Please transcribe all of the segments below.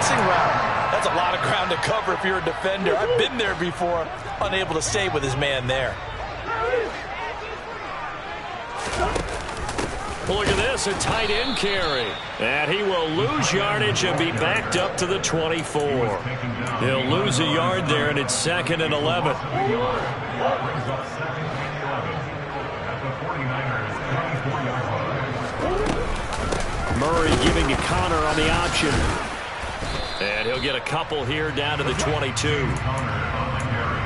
crossing route. That's a lot of ground to cover if you're a defender. I've been there before, unable to stay with his man there. Look at this, a tight end carry. And he will lose yardage and be backed up to the 24. He'll lose a yard there, and it's 2nd and 11. Murray giving to Connor on the option. And he'll get a couple here down to the 22.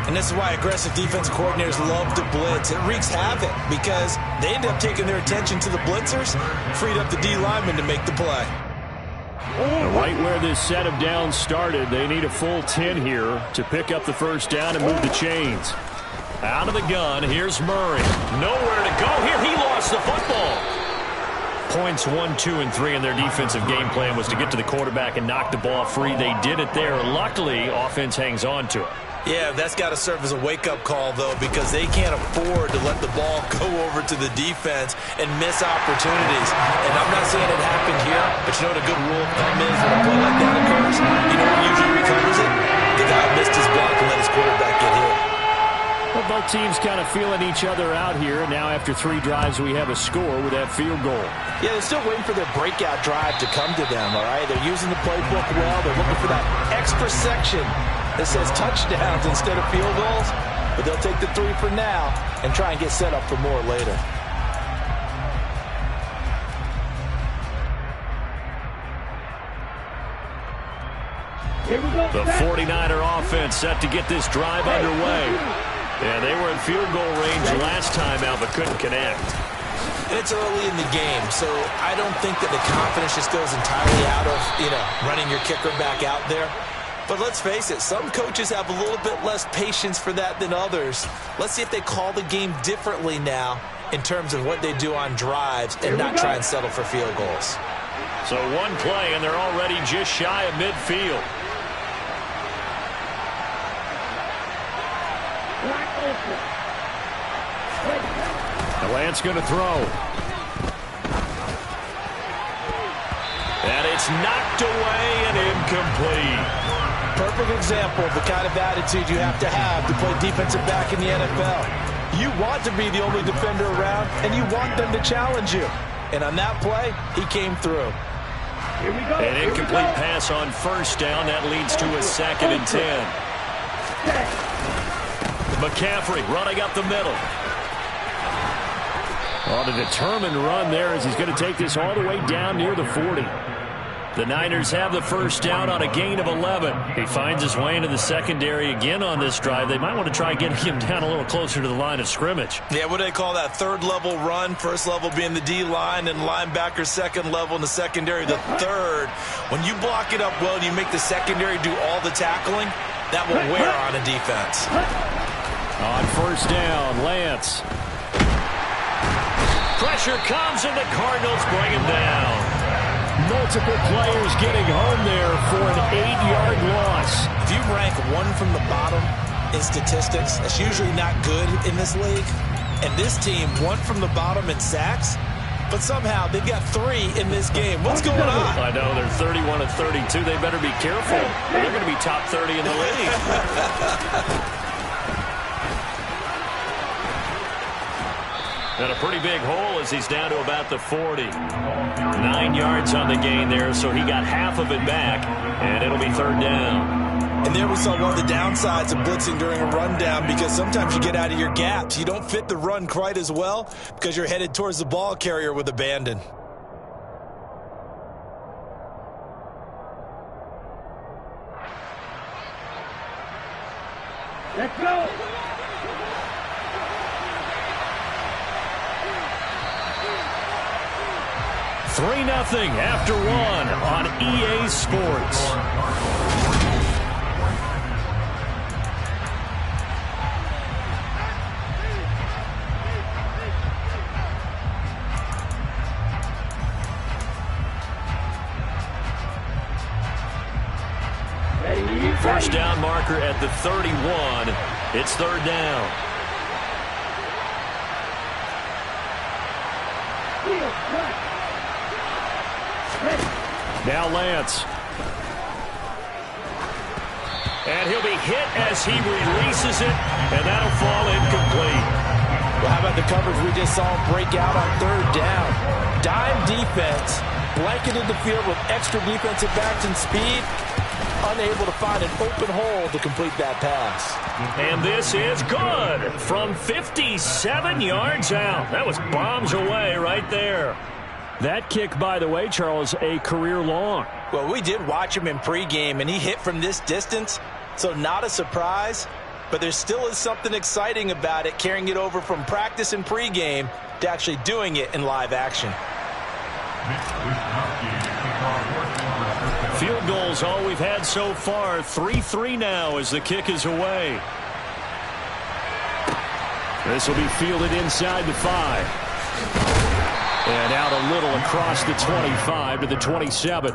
And this is why aggressive defensive coordinators love to blitz. It wreaks havoc because they end up taking their attention to the blitzers, freed up the D lineman to make the play. Right where this set of downs started, they need a full 10 here to pick up the first down and move the chains. Out of the gun, here's Murray. Nowhere to go here. He lost the football. Points 1, 2, and 3 in their defensive game plan was to get to the quarterback and knock the ball free. They did it there. Luckily, offense hangs on to it. Yeah, that's got to serve as a wake-up call, though, because they can't afford to let the ball go over to the defense and miss opportunities. And I'm not saying it happened here, but you know what a good rule of thumb is when a play like that occurs? You know who usually recovers it? The guy who missed his block and let his quarterback get hit. Well, both teams kind of feeling each other out here. Now, after 3 drives, we have a score with that field goal. Yeah, they're still waiting for their breakout drive to come to them, all right? They're using the playbook well. They're looking for that extra section that says touchdowns instead of field goals. But they'll take the 3 for now and try and get set up for more later. The 49er offense set to get this drive underway. Yeah, they were in field goal range last time out, but couldn't connect. And it's early in the game, so I don't think that the confidence just goes entirely out of, running your kicker back out there. But let's face it, some coaches have a little bit less patience for that than others. Let's see if they call the game differently now in terms of what they do on drives and not try and settle for field goals. So one play, and they're already just shy of midfield. Lance going to throw. And it's knocked away and incomplete. Perfect example of the kind of attitude you have to play defensive back in the NFL. You want to be the only defender around, and you want them to challenge you. And on that play, he came through. An incomplete pass on first down. That leads to a 2nd and 10. McCaffrey running up the middle. On a determined run there as he's going to take this all the way down near the 40. The Niners have the first down on a gain of 11. He finds his way into the secondary again on this drive. They might want to try getting him down a little closer to the line of scrimmage. Yeah, what do they call that? 3rd level run. 1st level being the D-line and linebacker 2nd level in the secondary the 3rd. When you block it up well and you make the secondary do all the tackling, that will wear on a defense. On first down, Lance. Pressure comes, and the Cardinals bring him down. Multiple players getting home there for an 8-yard loss. If you rank 1 from the bottom in statistics, that's usually not good in this league. And this team, 1 from the bottom in sacks, but somehow they've got 3 in this game. What's going on? I know, they're 31 of 32. They better be careful. They're going to be top 30 in the league. And a pretty big hole as he's down to about the 40. 9 yards on the gain there, so he got half of it back, and it'll be 3rd down. And there we saw one of the downsides of blitzing during a rundown, because sometimes you get out of your gaps. You don't fit the run quite as well because you're headed towards the ball carrier with abandon. Let's go! Three 0 after 1 on EA Sports. First down marker at the 31. It's 3rd down. Now Lance. And he'll be hit as he releases it, and that'll fall incomplete. Well, how about the coverage we just saw him break out on third down? Dime defense, blanketed the field with extra defensive backs and speed, unable to find an open hole to complete that pass. And this is good from 57 yards out. That was bombs away right there. That kick, by the way, Charles, a career long. Well, we did watch him in pregame, and he hit from this distance, so not a surprise. But there still is something exciting about it, carrying it over from practice and pregame to actually doing it in live action. Field goals all we've had so far. 3-3 now as the kick is away. This will be fielded inside the 5. And out a little across the 25 to the 27.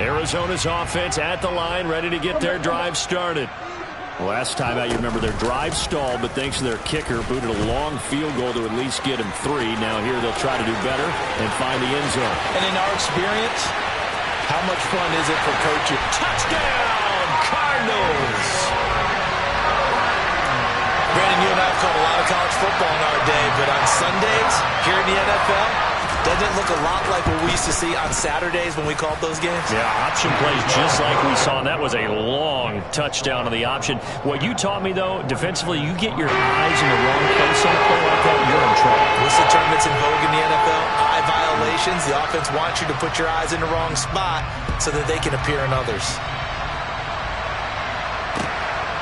Arizona's offense at the line, ready to get their drive started. Last time out, you remember their drive stalled, but thanks to their kicker, booted a long field goal to at least get him 3. Now here they'll try to do better and find the end zone. And in our experience, how much fun is it for coaches? Touchdown, Cardinals! Brandon, you and I have caught a lot of college football in our day, but on Sundays here in the NFL, doesn't it look a lot like what we used to see on Saturdays when we called those games? Yeah, option plays just like we saw, and that was a long touchdown on the option. What you taught me, though, defensively, you get your eyes in the wrong place on a play like that, you're in trouble. Whistle tournaments in vogue in the NFL, eye violations. The offense wants you to put your eyes in the wrong spot so that they can appear in others.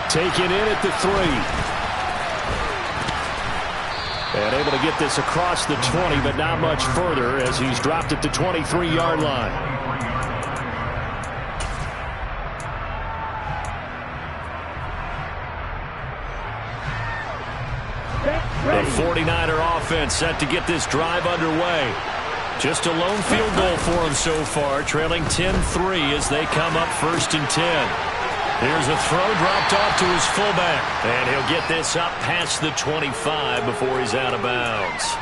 Taken in at the 3. And able to get this across the 20, but not much further as he's dropped at the 23-yard line. The 49er offense set to get this drive underway. Just a lone field goal for him so far, trailing 10-3 as they come up 1st and 10. Here's a throw dropped off to his fullback. And he'll get this up past the 25 before he's out of bounds.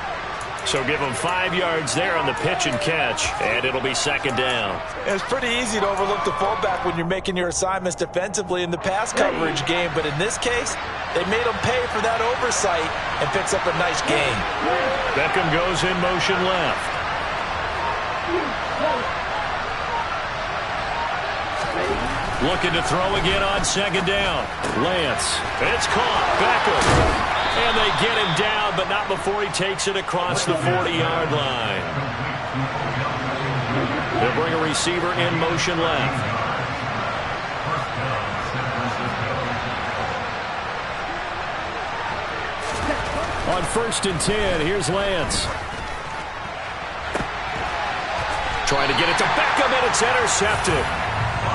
So give him 5 yards there on the pitch and catch, and it'll be 2nd down. It's pretty easy to overlook the fullback when you're making your assignments defensively in the pass coverage game. But in this case, they made him pay for that oversight and picks up a nice gain. Beckham goes in motion left. Looking to throw again on 2nd down. Lance. It's caught. Beckham. And they get him down, but not before he takes it across the 40-yard line. They'll bring a receiver in motion left. On 1st and 10, here's Lance. Trying to get it to Beckham, and it's intercepted.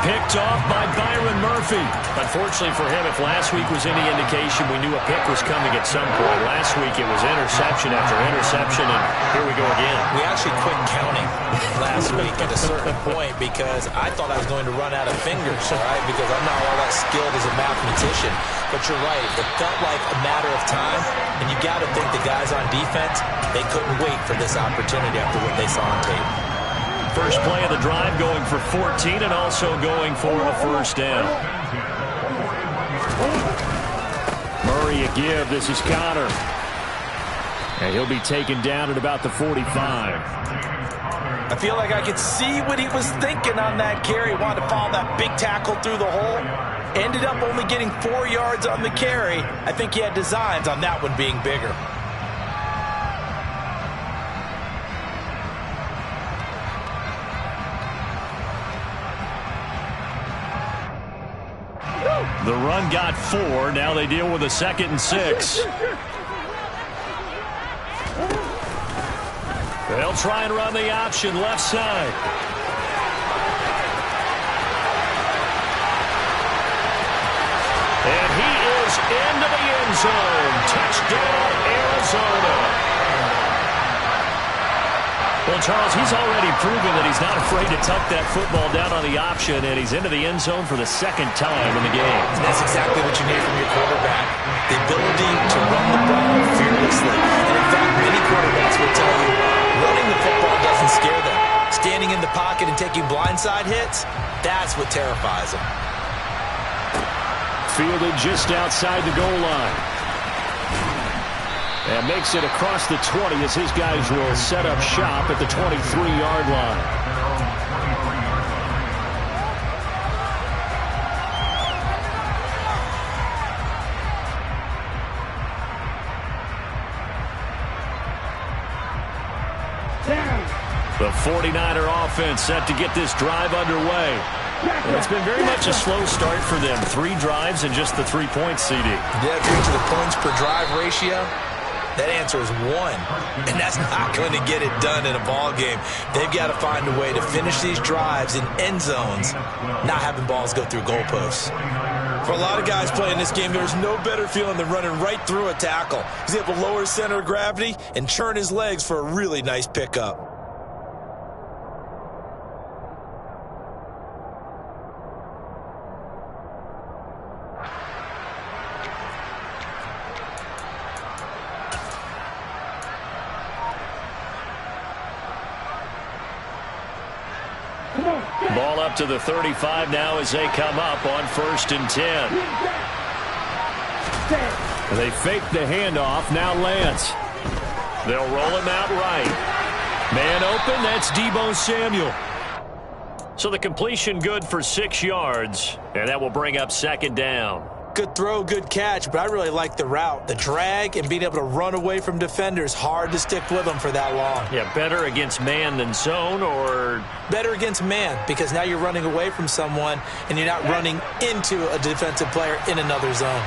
Picked off by Byron Murphy. Unfortunately for him, if last week was any indication, we knew a pick was coming at some point. Last week it was interception after interception, and here we go again. We actually quit counting last week at a certain point because I thought I was going to run out of fingers, right? Because I'm not all that skilled as a mathematician. But you're right. It felt like a matter of time, and you got to think the guys on defense, they couldn't wait for this opportunity after what they saw on tape. First play of the drive going for 14 and also going for a 1st down. Murray a give. This is Connor. And he'll be taken down at about the 45. I feel like I could see what he was thinking on that carry. Wanted to follow that big tackle through the hole. Ended up only getting 4 yards on the carry. I think he had designs on that one being bigger. The run got 4. Now they deal with a 2nd and 6. They'll try and run the option left side. And he is into the end zone. Touchdown, Arizona. Well, Charles, he's already proven that he's not afraid to tuck that football down on the option, and he's into the end zone for the 2nd time in the game. And that's exactly what you need from your quarterback, the ability to run the ball fearlessly. And in fact, many quarterbacks will tell you running the football inside hits, that's what terrifies him. Fielded just outside the goal line. And makes it across the 20 as his guys will set up shop at the 23-yard line. The 49er offense set to get this drive underway. And it's been very much a slow start for them. 3 drives and just the 3 points, CD. Yeah, if you're to the points per drive ratio, that answer is 1. And that's not going to get it done in a ball game. They've got to find a way to finish these drives in end zones, not having balls go through goalposts. For a lot of guys playing this game, there's no better feeling than running right through a tackle. He's able to lower his center of gravity and churn his legs for a really nice pickup. Ball up to the 35 now as they come up on 1st and 10. They fake the handoff. Now Lance. They'll roll him out right. Man open. That's Deebo Samuel. So the completion good for 6 yards. And that will bring up 2nd down. Good throw, good catch, but I really like the route. The drag and being able to run away from defenders, hard to stick with them for that long. Yeah, better against man than zone, or? Better against man, because now you're running away from someone and you're not running into a defensive player in another zone.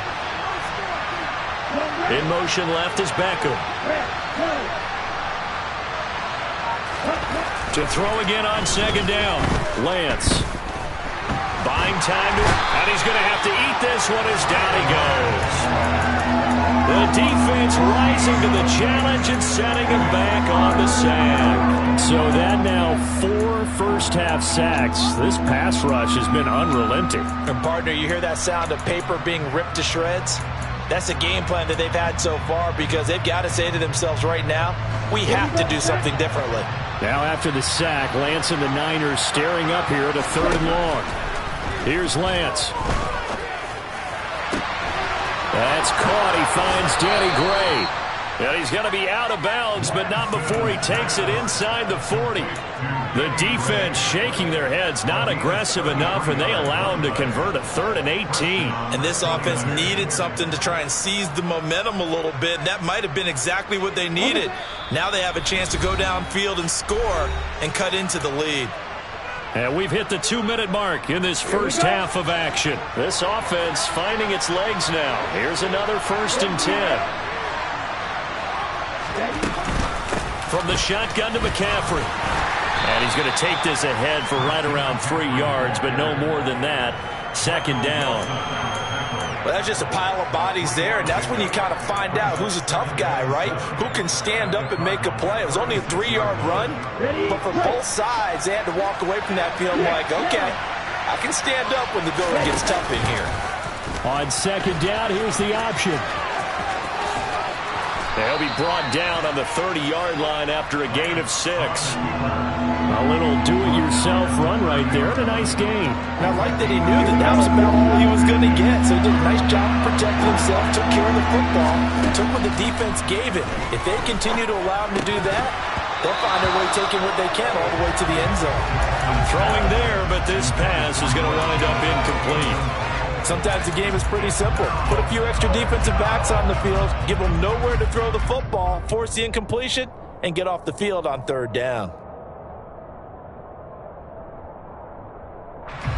In motion left is Beckham. To throw again on 2nd down. Lance. Buying time, and he's going to have to eat this one as down he goes. The defense rising to the challenge and setting him back on the sack. So that now 4 first-half sacks. This pass rush has been unrelenting. And partner, you hear that sound of paper being ripped to shreds? That's the game plan that they've had so far, because they've got to say to themselves right now, we have to do something differently. Now after the sack, Lance and the Niners staring up here at a 3rd and long. Here's Lance. That's caught. He finds Danny Gray. And he's going to be out of bounds, but not before he takes it inside the 40. The defense shaking their heads, not aggressive enough, and they allow him to convert a 3rd and 18. And this offense needed something to try and seize the momentum a little bit, and that might have been exactly what they needed. Now they have a chance to go downfield and score and cut into the lead. And we've hit the 2-minute mark in this first half of action. This offense finding its legs now. Here's another 1st and 10. From the shotgun to McCaffrey. And he's going to take this ahead for right around 3 yards, but no more than that. 2nd down. Well, that's just a pile of bodies there, and that's when you kind of find out who's a tough guy, right? Who can stand up and make a play. It was only a 3-yard run, but for both sides, they had to walk away from that field like, okay, I can stand up when the going gets tough in here. On 2nd down, here's the option. They'll be brought down on the 30-yard line after a gain of 6. A little do-it-yourself run right there, and a nice gain. And I like that he knew that that was about all he was going to get, so he did a nice job of protecting himself, took care of the football, took what the defense gave him. If they continue to allow him to do that, they'll find their way taking what they can all the way to the end zone. Throwing there, but this pass is going to wind up incomplete. Sometimes the game is pretty simple. Put a few extra defensive backs on the field, give them nowhere to throw the football, force the incompletion, and get off the field on 3rd down.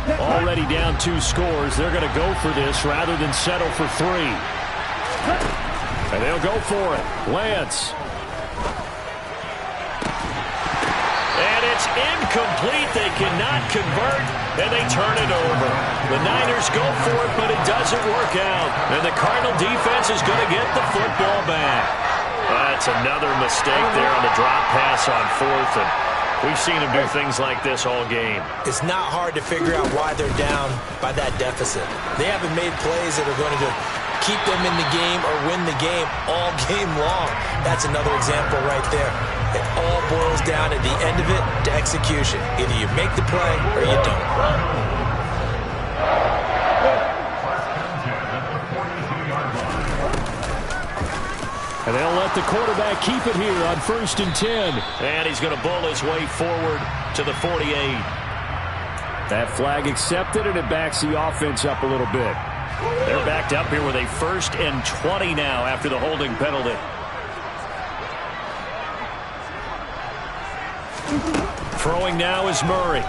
Already down 2 scores. They're going to go for this rather than settle for 3. And they'll go for it. Lance. And it's incomplete. They cannot convert, and they turn it over. The Niners go for it, but it doesn't work out. And the Cardinal defense is going to get the football back. That's another mistake there on the drop pass on 4th, and we've seen him do things like this all game. It's not hard to figure out why they're down by that deficit. They haven't made plays that are going to keep them in the game or win the game all game long. That's another example right there. It all boils down at the end of it to execution. Either you make the play or you don't. And they'll let the quarterback keep it here on 1st and 10. And he's going to bull his way forward to the 48. That flag accepted, and it backs the offense up a little bit. They're backed up here with a 1st and 20 now after the holding penalty. Throwing now is Murray.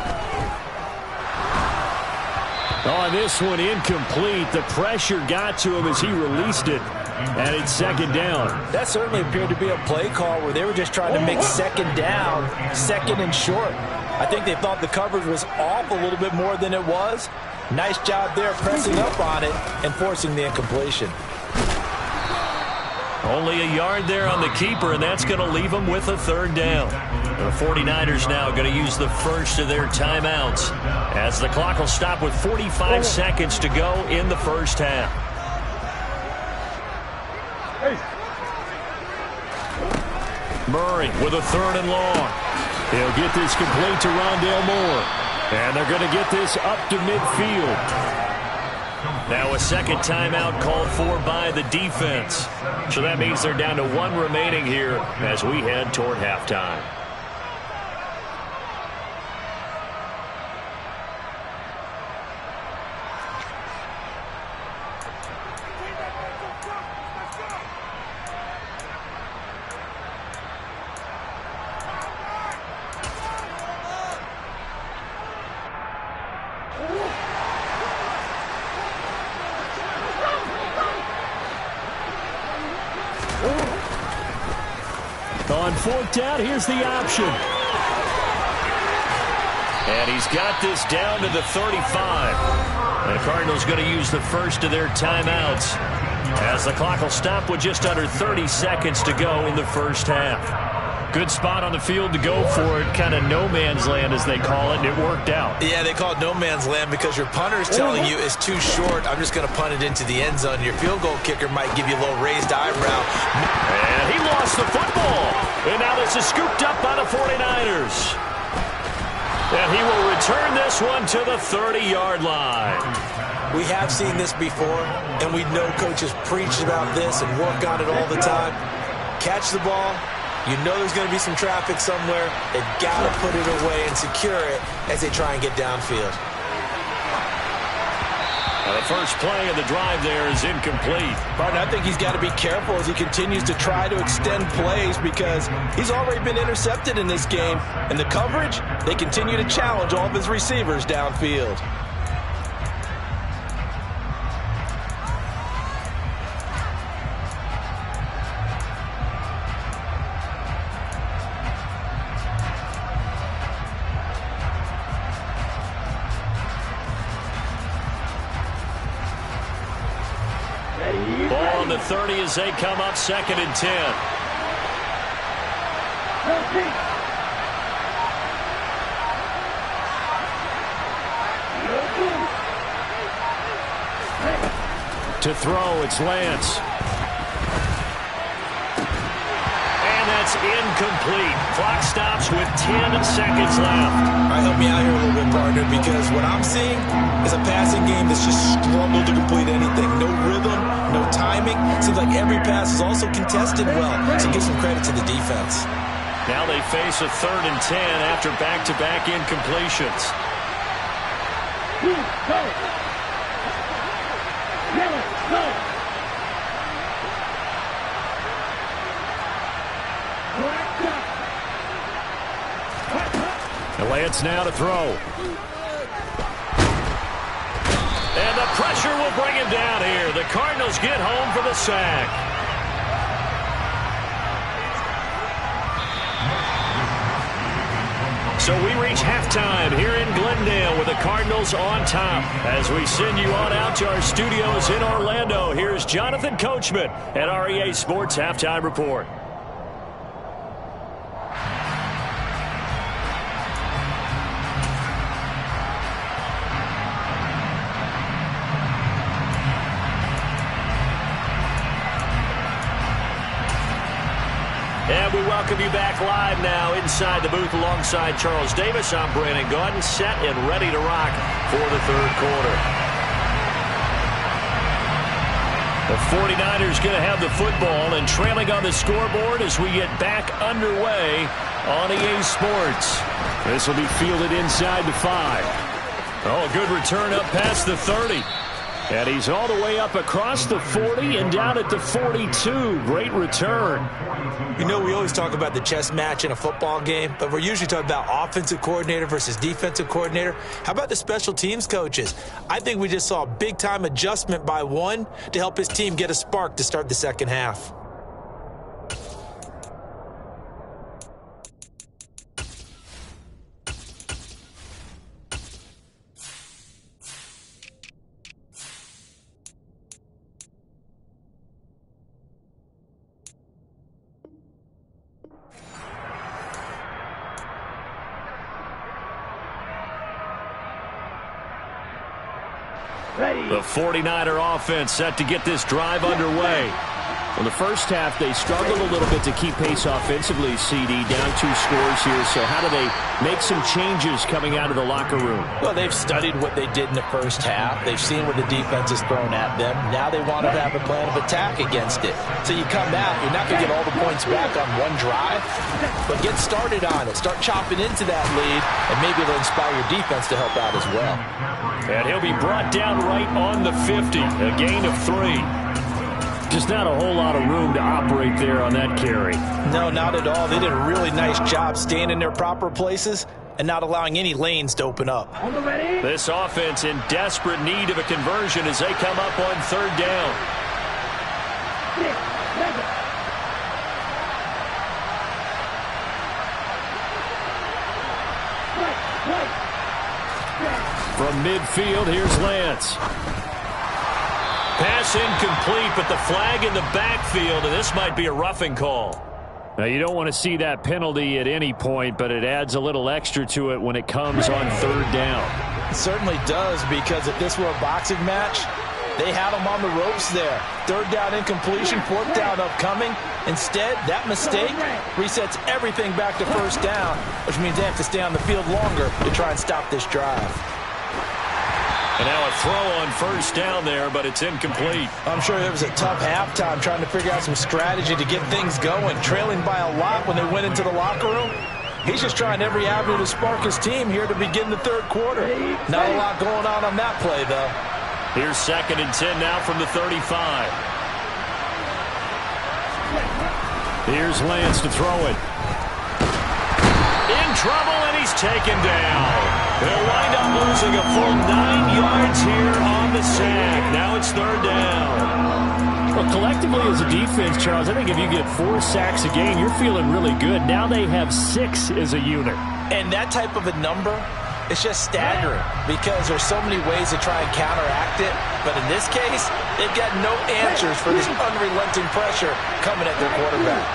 On this one, incomplete. The pressure got to him as he released it. And it's 2nd down. That certainly appeared to be a play call where they were just trying to make 2nd down, 2nd and short. I think they thought the coverage was off a little bit more than it was. Nice job there pressing up on it and forcing the incompletion. Only a yard there on the keeper, and that's going to leave them with a 3rd down. The 49ers now going to use the first of their timeouts as the clock will stop with 45 seconds to go in the first half. Murray with a 3rd and long. He'll get this complete to Rondale Moore. And they're going to get this up to midfield. Now a 2nd timeout called for by the defense. So that means they're down to 1 remaining here as we head toward halftime. On 4th down, here's the option. And he's got this down to the 35. And the Cardinals going to use the first of their timeouts as the clock will stop with just under 30 seconds to go in the first half. Good spot on the field to go for it, kind of no man's land as they call it, and it worked out. Yeah, they call it no man's land because your punter is telling you it's too short. I'm just going to punt it into the end zone. Your field goal kicker might give you a little raised eyebrow. And he lost the football. And now this is scooped up by the 49ers. And he will return this one to the 30-yard line. We have seen this before, and we know coaches preach about this and work on it all the time. Catch the ball. You know there's going to be some traffic somewhere. They've got to put it away and secure it as they try and get downfield. The first play of the drive there is incomplete. But I think he's got to be careful as he continues to try to extend plays because he's already been intercepted in this game. And the coverage, they continue to challenge all of his receivers downfield. Ball on the 30 as they come up 2nd and 10. To throw, it's Lance. And that's incomplete. Clock stops with 10 seconds left. All right, help me out here a little bit, partner, because what I'm seeing is a passing game that's just struggled to complete anything. No rhythm, no timing. Seems like every pass is also contested well, so give some credit to the defense. Now they face a 3rd and 10 after back-to-back incompletions. And Lance now to throw. And the pressure will bring him down here. The Cardinals get home for the sack. So we reach halftime here in Glendale with the Cardinals on top. As we send you on out to our studios in Orlando, here's Jonathan Coachman at REA Sports Halftime Report. And we welcome welcome you back live now inside the booth alongside Charles Davis. I'm Brandon Gaudin, set and ready to rock for the third quarter. The 49ers going to have the football and trailing on the scoreboard as we get back underway on EA Sports. This will be fielded inside the 5. Oh, a good return up past the 30. And he's all the way up across the 40 and down at the 42. Great return. You know, we always talk about the chess match in a football game, but we're usually talking about offensive coordinator versus defensive coordinator. How about the special teams coaches? I think we just saw a big-time adjustment by one to help his team get a spark to start the second half. The 49er offense set to get this drive underway. Well, the first half, they struggled a little bit to keep pace offensively, CD, down 2 scores here. So how do they make some changes coming out of the locker room? Well, they've studied what they did in the first half. They've seen what the defense has thrown at them. Now they want to have a plan of attack against it. So you come out, you're not going to get all the points back on one drive, but get started on it. Start chopping into that lead, and maybe it'll inspire your defense to help out as well. And he'll be brought down right on the 50, a gain of 3. Just not a whole lot of room to operate there on that carry. No, not at all. They did a really nice job staying in their proper places and not allowing any lanes to open up. This offense in desperate need of a conversion as they come up on third down. From midfield, here's Lance. Pass incomplete, but the flag in the backfield, and this might be a roughing call. Now, you don't want to see that penalty at any point, but it adds a little extra to it when it comes on third down. It certainly does, because if this were a boxing match, they had him on the ropes there. Third down incompletion, fourth down upcoming. Instead, that mistake resets everything back to first down, which means they have to stay on the field longer to try and stop this drive. And now a throw on first down there, but it's incomplete. I'm sure it was a tough halftime trying to figure out some strategy to get things going. Trailing by a lot when they went into the locker room. He's just trying every avenue to spark his team here to begin the third quarter. Not a lot going on that play, though. Here's 2nd and 10 now from the 35. Here's Lance to throw it. In trouble, and he's taken down. They'll wind up losing a full 9 yards here on the sack. Now it's third down. Well, collectively as a defense, Charles, I think if you get 4 sacks a game, you're feeling really good. Now they have 6 as a unit. And that type of a number, it's just staggering because there's so many ways to try and counteract it. But in this case, they've got no answers for this unrelenting pressure coming at their quarterback.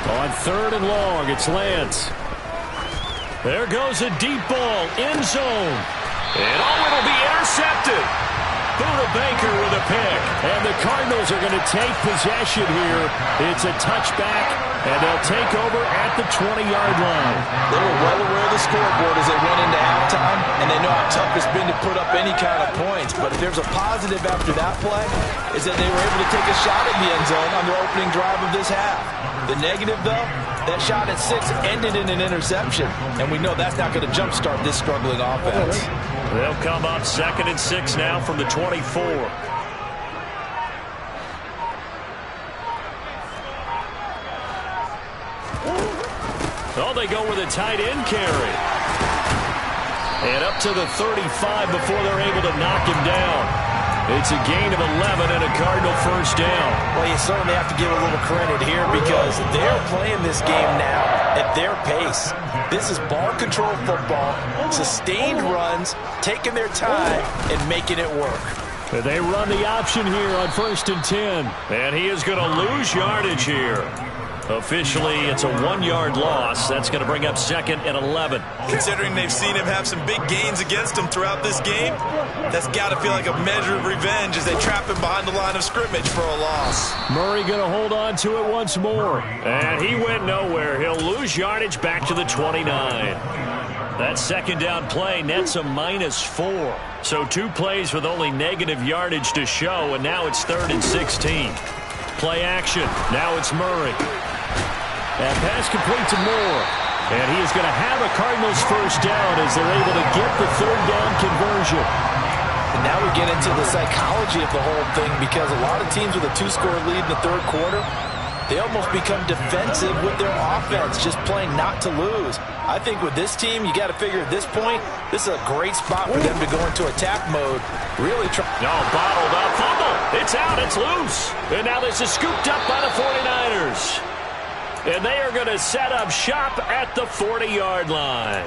On third and long, it's Lance. There goes a deep ball, end zone. And it'll be intercepted. Buda Baker with a pick. And the Cardinals are going to take possession here. It's a touchback, and they'll take over at the 20-yard line. They were well aware of the scoreboard as they went into halftime, and they know how tough it's been to put up any kind of points. But if there's a positive after that play, is that they were able to take a shot at the end zone on their opening drive of this half. The negative, though, that shot at 6 ended in an interception, and we know that's not going to jumpstart this struggling offense. They'll come up 2nd and 6 now from the 24. Oh, they go with a tight end carry. And up to the 35 before they're able to knock him down. It's a gain of 11 and a Cardinal first down. Well, you certainly have to give a little credit here because they're playing this game now at their pace. This is ball control football, sustained runs, taking their time and making it work. They run the option here on 1st and 10. And he is going to lose yardage here. Officially, it's a 1-yard loss. That's going to bring up 2nd and 11. Considering they've seen him have some big gains against him throughout this game, that's got to feel like a measure of revenge as they trap him behind the line of scrimmage for a loss. Murray going to hold on to it once more. And he went nowhere. He'll lose yardage back to the 29. That 2nd down play nets a -4. So 2 plays with only negative yardage to show, and now it's 3rd and 16. Play action. Now it's Murray. That pass complete to Moore. And he is going to have a Cardinals first down as they're able to get the 3rd down conversion. And now we get into the psychology of the whole thing, because a lot of teams with a 2-score lead in the 3rd quarter, they almost become defensive with their offense, just playing not to lose. I think with this team, you got to figure at this point, this is a great spot for them to go into attack mode. Really try. No, bottled up. Fumble. It's out. It's loose. And now this is scooped up by the 49ers. And they are going to set up shop at the 40-yard line.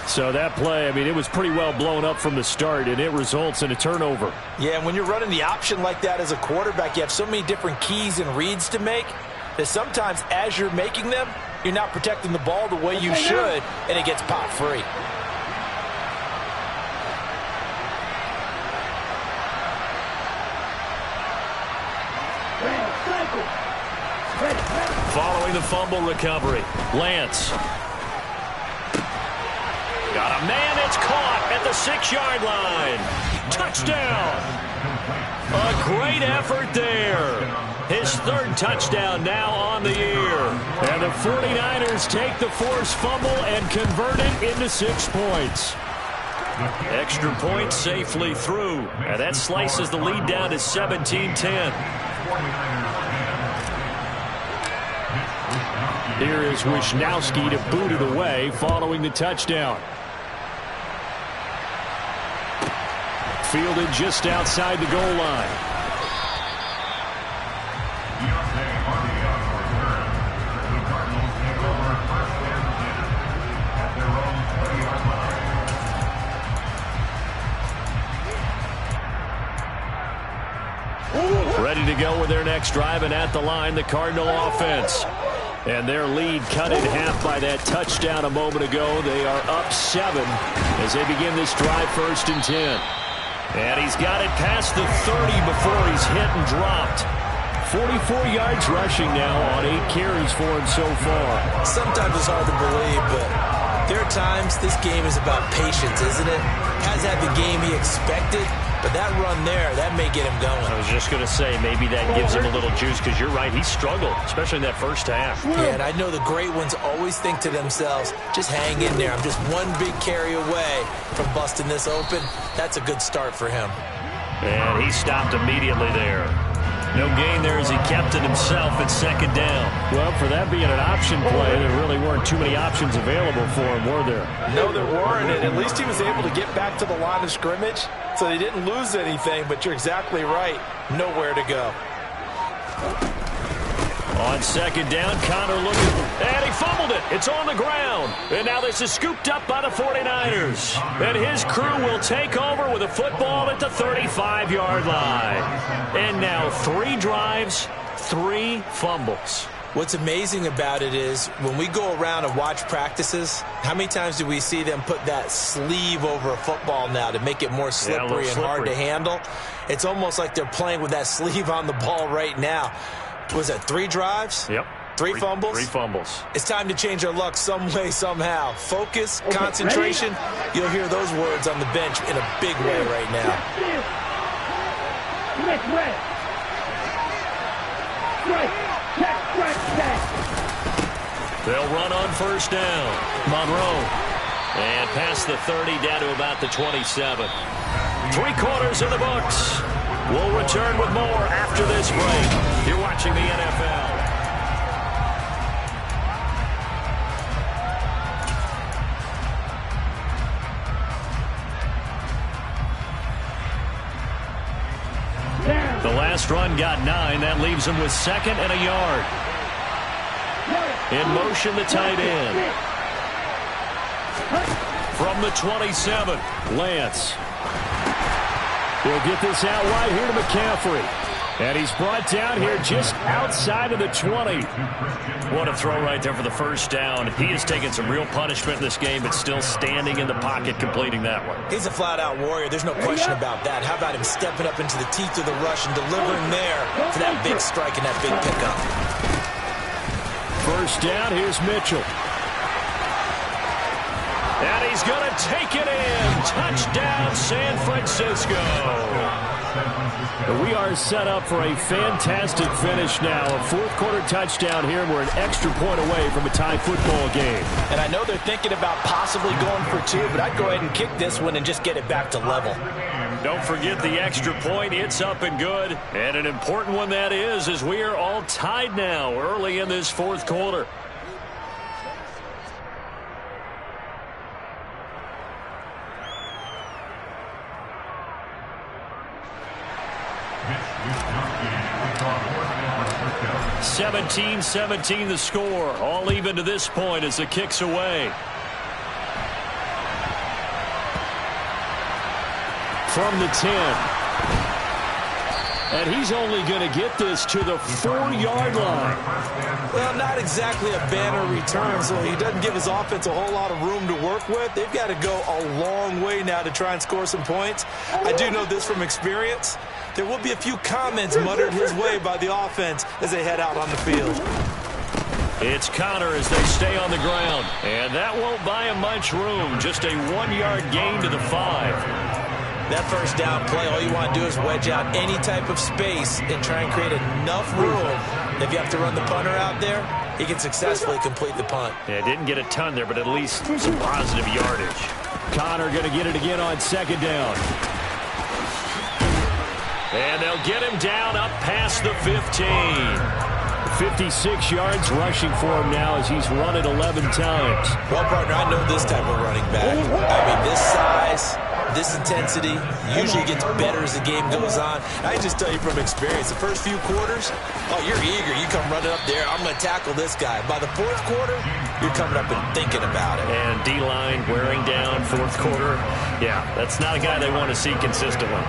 So that play, I mean, it was pretty well blown up from the start, and it results in a turnover. Yeah, and when you're running the option like that as a quarterback, you have so many different keys and reads to make that sometimes as you're making them, you're not protecting the ball the way you should, and it gets popped free. Following the fumble recovery, Lance. Got a man, it's caught at the 6-yard line. Touchdown! A great effort there. His 3rd touchdown now on the year. And the 49ers take the forced fumble and convert it into 6 points. Extra point safely through. And that slices the lead down to 17-10. Here is Wisnowski to boot it away following the touchdown. Fielded just outside the goal line. Ready to go with their next drive, and at the line, the Cardinal offense. And their lead cut in half by that touchdown a moment ago. They are up 7 as they begin this drive, 1st and 10. And he's got it past the 30 before he's hit and dropped. 44 yards rushing now on 8 carries for him so far. Sometimes it's hard to believe, but there are times this game is about patience, isn't it? Has had the game he expected, but that run there, that may get him going. I was just going to say, maybe that gives him a little juice, because you're right, he struggled, especially in that first half. Yeah, and I know the great ones always think to themselves, just hang in there. I'm just one big carry away from busting this open. That's a good start for him. And he stopped immediately there. No gain there as he kept it himself at 2nd down. Well, for that being an option play, there really weren't too many options available for him, were there? No, there weren't, and at least he was able to get back to the line of scrimmage, so they didn't lose anything, but you're exactly right. Nowhere to go. On 2nd down, Connor looking, and he fumbled it. It's on the ground. And now this is scooped up by the 49ers. And his crew will take over with a football at the 35-yard line. And now 3 drives, 3 fumbles. What's amazing about it is when we go around and watch practices, how many times do we see them put that sleeve over a football now to make it more slippery and hard to handle? It's almost like they're playing with that sleeve on the ball right now. Was that 3 drives? Yep. 3 fumbles? 3 fumbles. It's time to change our luck some way, somehow. Focus, concentration. You'll hear those words on the bench in a big way right now. They'll run on 1st down. Monroe. And past the 30 down to about the 27. 3 quarters in the books. We'll return with more after this break. You're watching the NFL. The last run got 9. That leaves him with 2nd and a yard. In motion, the tight end. From the 27, Lance. He'll get this out wide here to McCaffrey. And he's brought down here just outside of the 20. What a throw right there for the first down. He has taken some real punishment in this game, but still standing in the pocket completing that one. He's a flat-out warrior. There's no question about that. How about him stepping up into the teeth of the rush and delivering there for that big strike and that big pickup. First down, here's Mitchell. And he's going to take it in. Touchdown, San Francisco. We are set up for a fantastic finish now. A fourth-quarter touchdown here, and we're an extra point away from a tie football game. And I know they're thinking about possibly going for two, but I'd go ahead and kick this one and just get it back to level. Don't forget the extra point. It's up and good. And an important one that is, as we are all tied now early in this fourth quarter. Seventeen 17 the score. All even to this point as the kick's away. From the 10. And he's only going to get this to the 4-yard line. Well, not exactly a banner return, so he doesn't give his offense a whole lot of room to work with. They've got to go a long way now to try and score some points. I do know this from experience. There will be a few comments muttered his way by the offense as they head out on the field. It's Connor as they stay on the ground. And that won't buy him much room. Just a 1-yard gain to the 5. That first down play, all you want to do is wedge out any type of space and try and create enough room. If you have to run the punter out there, he can successfully complete the punt. Yeah, didn't get a ton there, but at least some positive yardage. Connor going to get it again on second down. And they'll get him down up past the 15. 56 yards rushing for him now as he's run it 11 times. Well, partner, I know this type of running back. I mean, this size, this intensity usually gets better as the game goes on. I just tell you from experience, the first few quarters, oh, you're eager. You come running up there, I'm going to tackle this guy. By the fourth quarter, you're coming up and thinking about it. And D-line wearing down fourth quarter. Yeah, that's not a guy they want to see consistently.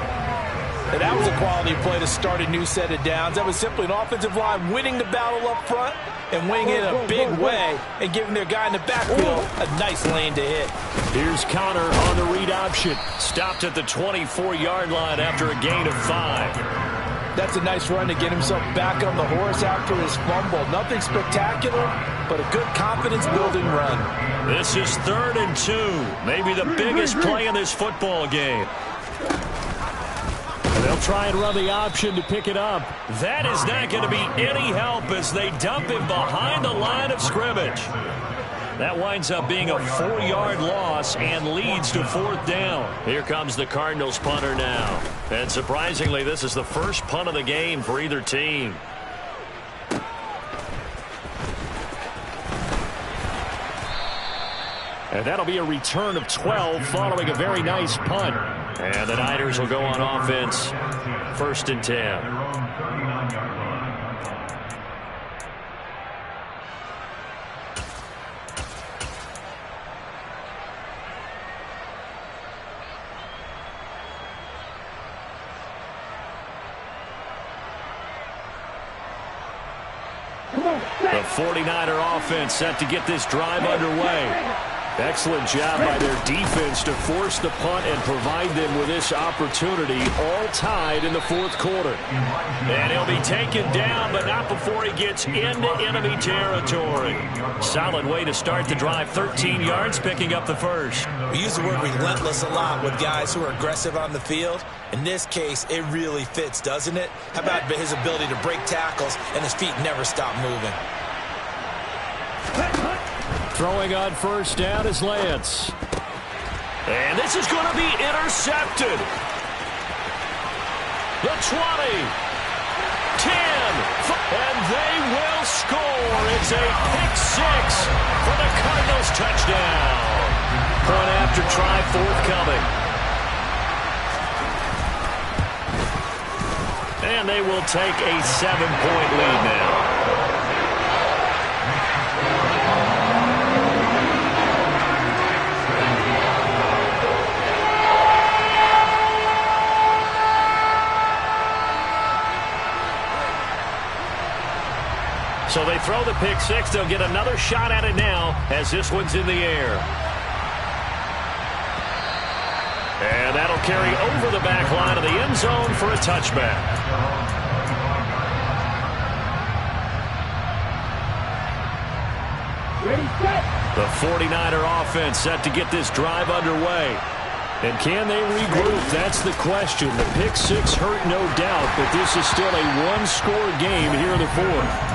And that was a quality play to start a new set of downs. That was simply an offensive line winning the battle up front and winning it in a big way and giving their guy in the backfield a nice lane to hit. Here's Connor on the read option. Stopped at the 24-yard line after a gain of 5. That's a nice run to get himself back on the horse after his fumble. Nothing spectacular, but a good confidence-building run. This is 3rd and 2. Maybe the biggest play in this football game. They'll try and run the option to pick it up. That is not going to be any help as they dump him behind the line of scrimmage. That winds up being a 4-yard loss and leads to 4th down. Here comes the Cardinals punter now. And surprisingly, this is the first punt of the game for either team. And that'll be a return of 12 following a very nice punt. And the Niners will go on offense. 1st and 10. The 49er offense set to get this drive underway. Excellent job by their defense to force the punt and provide them with this opportunity, all tied in the fourth quarter. And he'll be taken down, but not before he gets into enemy territory. Solid way to start the drive. 13 yards, picking up the first. We use the word relentless a lot with guys who are aggressive on the field. In this case, it really fits, doesn't it? How about his ability to break tackles and his feet never stop moving? Throwing on first down is Lance. And this is going to be intercepted. The 20. 10. And they will score. It's a pick 6 for the Cardinals touchdown. Point after try forthcoming. And they will take a 7-point lead now. So they throw the pick six. They'll get another shot at it now as this one's in the air. And that'll carry over the back line of the end zone for a touchback. The 49er offense set to get this drive underway. And can they regroup? That's the question. The pick six hurt, no doubt, but this is still a one-score game here in the fourth.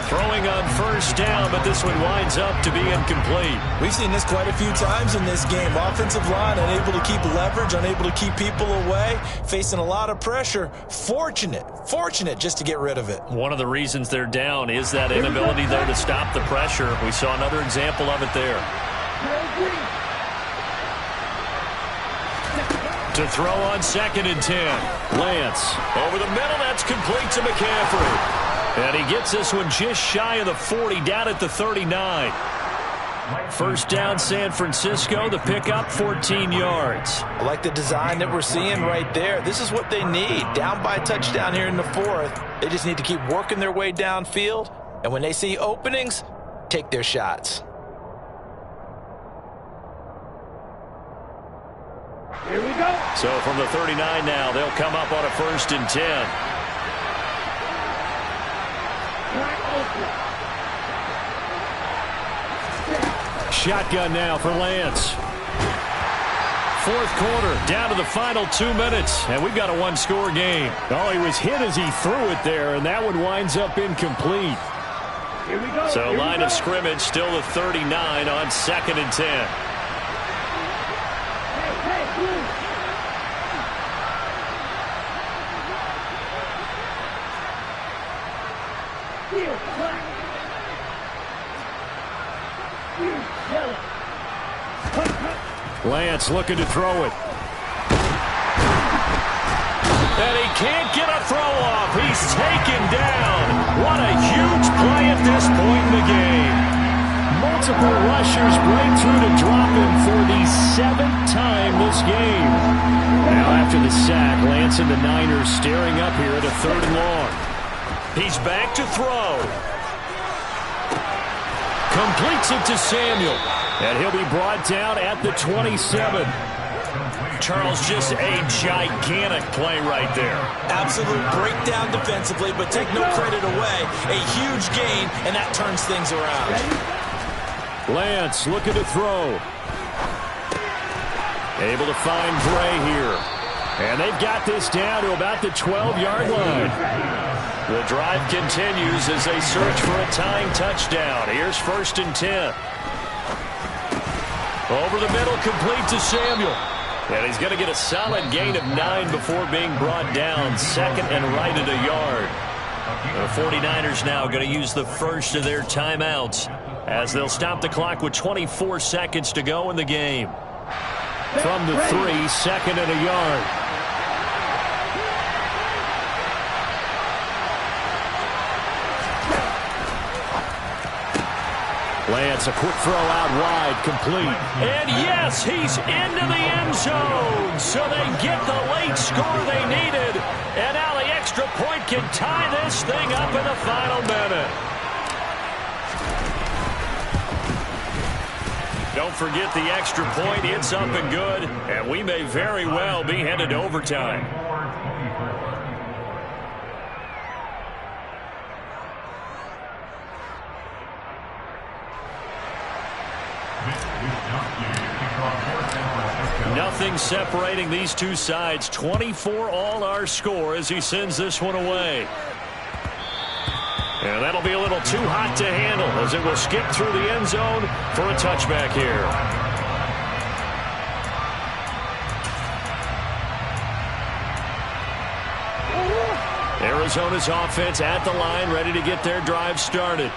Throwing on first down, but this one winds up to be incomplete. We've seen this quite a few times in this game. Offensive line unable to keep leverage, unable to keep people away, facing a lot of pressure. Fortunate just to get rid of it. One of the reasons they're down is that inability, though, to stop the pressure. We saw another example of it there. To throw on 2nd and 10. Lance over the middle. That's complete to McCaffrey. And he gets this one just shy of the 40, down at the 39. First down, San Francisco. The pickup, 14 yards. I like the design that we're seeing right there. This is what they need. Down by a touchdown here in the fourth. They just need to keep working their way downfield. And when they see openings, take their shots. Here we go. So from the 39 now, they'll come up on a 1st and 10. Shotgun now for Lance. Fourth quarter, down to the final 2 minutes, and we've got a one-score game. Oh, he was hit as he threw it there, and that one winds up incomplete. Here we go. So line of scrimmage, still the 39 on 2nd and 10. Lance looking to throw it. And he can't get a throw off. He's taken down. What a huge play at this point in the game. Multiple rushers break through to drop him for the 7th time this game. Now after the sack, Lance and the Niners staring up here at a 3rd and long. He's back to throw. Completes it to Samuel. And he'll be brought down at the 27. Charles, just a gigantic play right there. Absolute breakdown defensively, but take no credit away. A huge gain, and that turns things around. Lance looking to throw. Able to find Bray here. And they've got this down to about the 12-yard line. The drive continues as they search for a tying touchdown. Here's 1st and 10. Over the middle, complete to Samuel. And he's going to get a solid gain of 9 before being brought down. 2nd and right at a yard. The 49ers now going to use the first of their timeouts as they'll stop the clock with 24 seconds to go in the game. From the 3, 2nd and a yard. Lance, a quick throw out wide, complete. And yes, he's into the end zone. So they get the late score they needed. And now the extra point can tie this thing up in the final minute. Don't forget the extra point. It's up and good. And we may very well be headed to overtime. Nothing separating these two sides. 24 all our score as he sends this one away. And that'll be a little too hot to handle as it will skip through the end zone for a touchback here. Arizona's offense at the line, ready to get their drive started.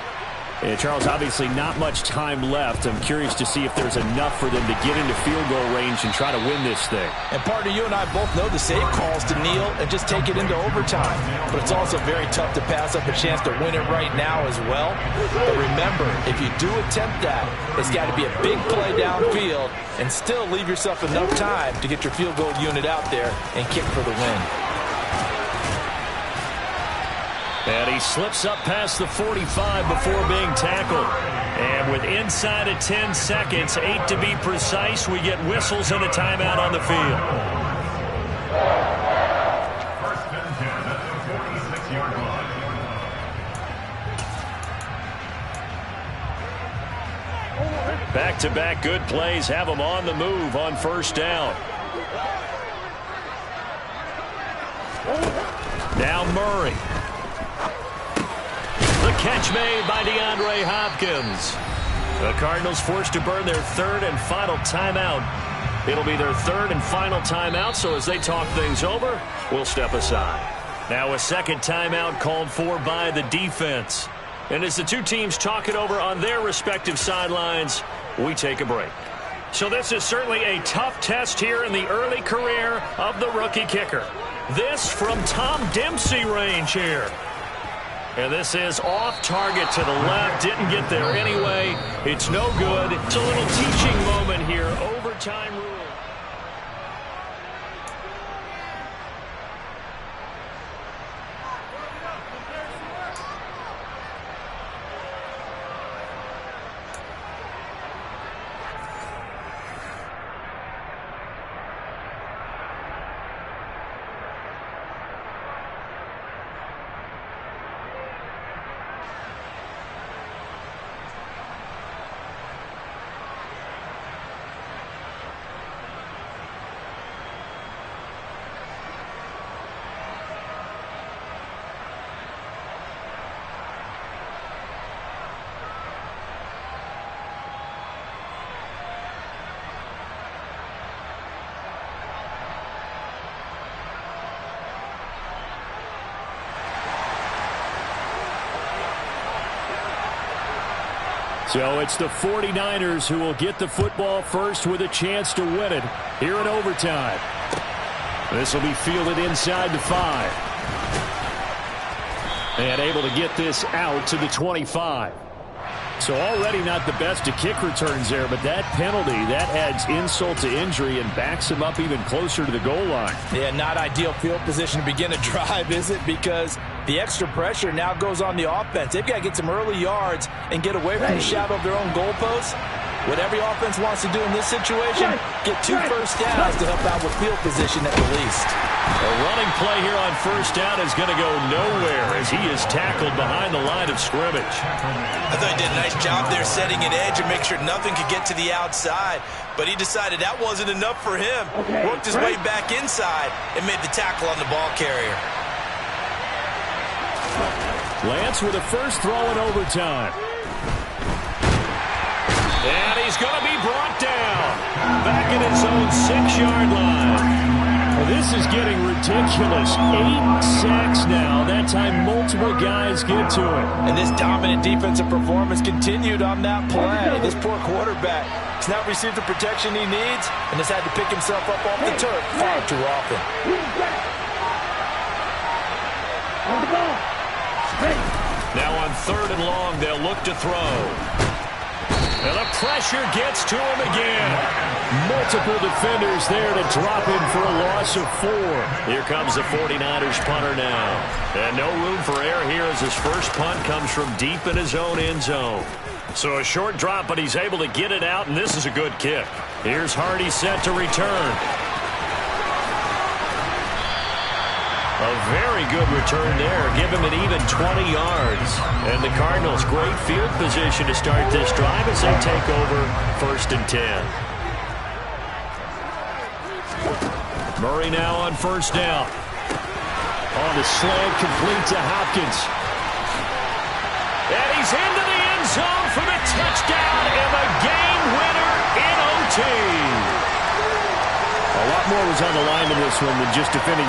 And Charles, obviously not much time left. I'm curious to see if there's enough for them to get into field goal range and try to win this thing. And partner, you and I both know the save calls to kneel and just take it into overtime. But it's also very tough to pass up a chance to win it right now as well. But remember, if you do attempt that, it's got to be a big play downfield and still leave yourself enough time to get your field goal unit out there and kick for the win. And he slips up past the 45 before being tackled. And with inside of 10 seconds, 8 to be precise, we get whistles and a timeout on the field. Back-to-back good plays have them on the move on first down. Now Murray. The catch made by DeAndre Hopkins. The Cardinals forced to burn their third and final timeout. It'll be their third and final timeout, so as they talk things over, we'll step aside. Now a second timeout called for by the defense. And as the two teams talk it over on their respective sidelines, we take a break. So this is certainly a tough test here in the early career of the rookie kicker. This from Tom Dempsey range here. And this is off target to the left. Didn't get there anyway. It's no good. It's a little teaching moment here. Overtime rule. So it's the 49ers who will get the football first with a chance to win it here in overtime. This will be fielded inside the 5. And able to get this out to the 25. So already not the best of kick returns there, but that penalty, that adds insult to injury and backs him up even closer to the goal line. Yeah, not ideal field position to begin a drive, is it? Because the extra pressure now goes on the offense. They've got to get some early yards and get away from the shadow of their own goalposts. What every offense wants to do in this situation, get 2 first downs to help out with field position at the least. A running play here on first down is going to go nowhere as he is tackled behind the line of scrimmage. I thought he did a nice job there setting an edge and make sure nothing could get to the outside. But he decided that wasn't enough for him. Worked his way back inside and made the tackle on the ball carrier. Lance with a first throw in overtime. And he's going to be brought down. Back at his own 6-yard line. Well, this is getting ridiculous. 8 sacks now. That time multiple guys get to it. And this dominant defensive performance continued on that play. This poor quarterback has not received the protection he needs and has had to pick himself up off the turf far too often. Now on 3rd and long, they'll look to throw. And the pressure gets to him again. Multiple defenders there to drop him for a loss of 4. Here comes the 49ers punter now. And no room for error here as his first punt comes from deep in his own end zone. So a short drop, but he's able to get it out, and this is a good kick. Here's Hardy set to return. A very good return there. Give him an even 20 yards. And the Cardinals, great field position to start this drive as they take over 1st and 10. Murray now on first down. On the slant, complete to Hopkins. And he's into the end zone for the touchdown and the game winner in OT. A lot more was on the line in this one than just defending your